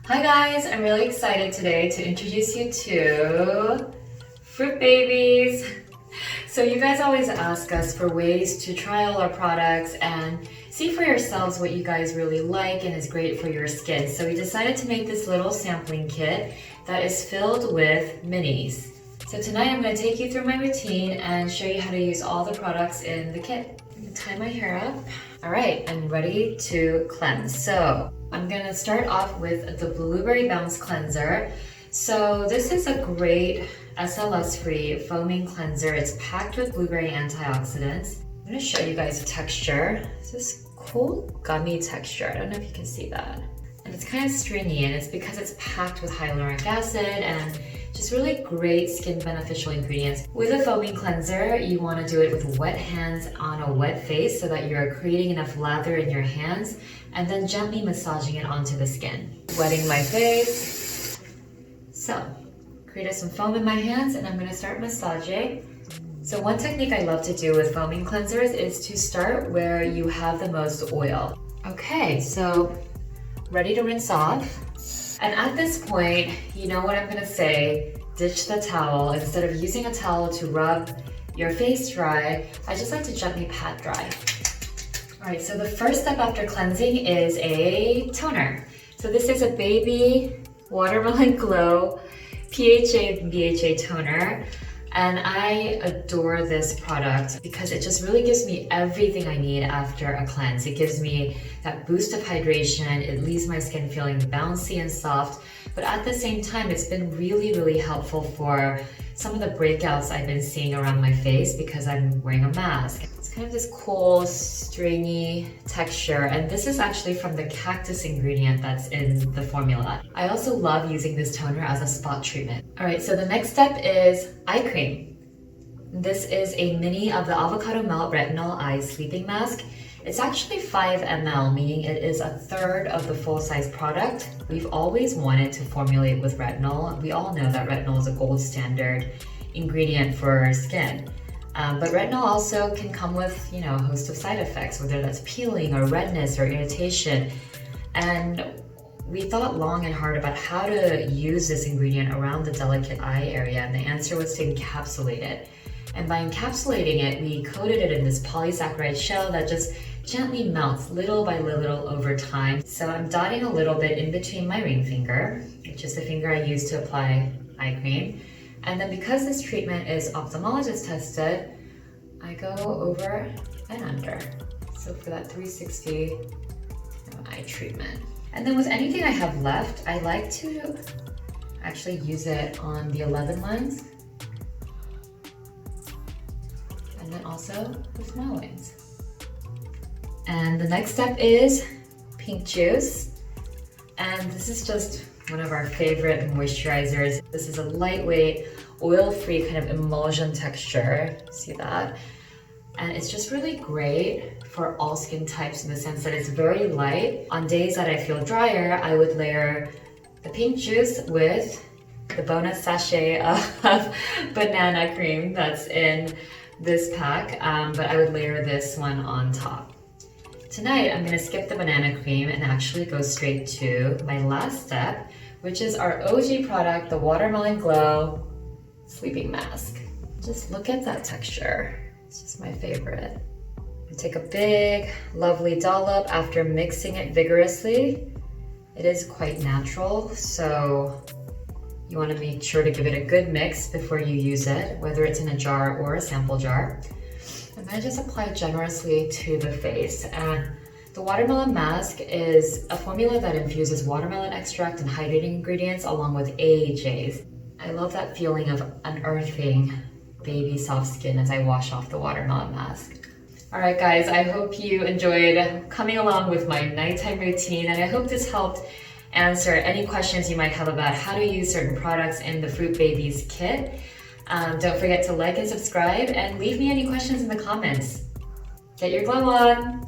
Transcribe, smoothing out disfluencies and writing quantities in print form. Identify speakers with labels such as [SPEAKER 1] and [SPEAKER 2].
[SPEAKER 1] Hi guys, I'm really excited today to introduce you to Fruit Babies. So you guys always ask us for ways to try all our products and see for yourselves what you guys really like and is great for your skin. So we decided to make this little sampling kit that is filled with minis. So tonight I'm going to take you through my routine and show you how to use all the products in the kit. I'm going to tie my hair up. All right, I'm ready to cleanse. So I'm gonna start off with the Blueberry Bounce Cleanser. So this is a great SLS-free foaming cleanser. It's packed with blueberry antioxidants. I'm gonna show you guys the texture. It's this cool gummy texture. I don't know if you can see that. And it's kind of stringy, and it's because it's packed with hyaluronic acid and just really great skin beneficial ingredients. With a foaming cleanser, you want to do it with wet hands on a wet face so that you're creating enough lather in your hands and then gently massaging it onto the skin. Wetting my face. So, created some foam in my hands and I'm going to start massaging. So one technique I love to do with foaming cleansers is to start where you have the most oil. Okay, so ready to rinse off. And at this point, you know what I'm gonna say, ditch the towel. Instead of using a towel to rub your face dry, I just like to gently pat dry. All right, so the first step after cleansing is a toner. So this is a Baby Watermelon Glow PHA and BHA toner. And I adore this product because it just really gives me everything I need after a cleanse. It gives me that boost of hydration. It leaves my skin feeling bouncy and soft. But at the same time, it's been really, really helpful for some of the breakouts I've been seeing around my face because I'm wearing a mask. It's kind of this cool, stringy texture. And this is actually from the cactus ingredient that's in the formula. I also love using this toner as a spot treatment. All right, so the next step is eye cream. This is a mini of the Avocado Melt Retinol Eye Sleeping Mask. It's actually 5 ml, meaning it is a third of the full-size product. We've always wanted to formulate with retinol. We all know that retinol is a gold standard ingredient for our skin. But retinol also can come with, a host of side effects, whether that's peeling or redness or irritation. And we thought long and hard about how to use this ingredient around the delicate eye area, and the answer was to encapsulate it. And by encapsulating it, we coated it in this polysaccharide shell that just gently melts little by little over time. So I'm dotting a little bit in between my ring finger, which is the finger I use to apply eye cream. And then because this treatment is ophthalmologist tested, I go over and under. So for that 360 eye treatment. And then with anything I have left, I like to actually use it on the 11 lens. And then also the small wings. And the next step is pink juice. And this is just one of our favorite moisturizers. This is a lightweight, oil-free kind of emulsion texture. See that? And it's just really great for all skin types in the sense that it's very light. On days that I feel drier, I would layer the pink juice with the bonus sachet of banana cream that's in this pack, but I would layer this one on top. Tonight, I'm gonna skip the banana cream and actually go straight to my last step, which is our OG product, the Watermelon Glow Sleeping Mask. Just look at that texture. It's just my favorite. I take a big, lovely dollop after mixing it vigorously. It is quite natural, so you want to make sure to give it a good mix before you use it, whether it's in a jar or a sample jar. And then just apply generously to the face. And the watermelon mask is a formula that infuses watermelon extract and hydrating ingredients along with AHAs. I love that feeling of unearthing baby soft skin as I wash off the watermelon mask. All right guys, I hope you enjoyed coming along with my nighttime routine, and I hope this helped answer any questions you might have about how to use certain products in the Fruit Babies kit. Don't forget to like and subscribe and leave me any questions in the comments. Get your glow on!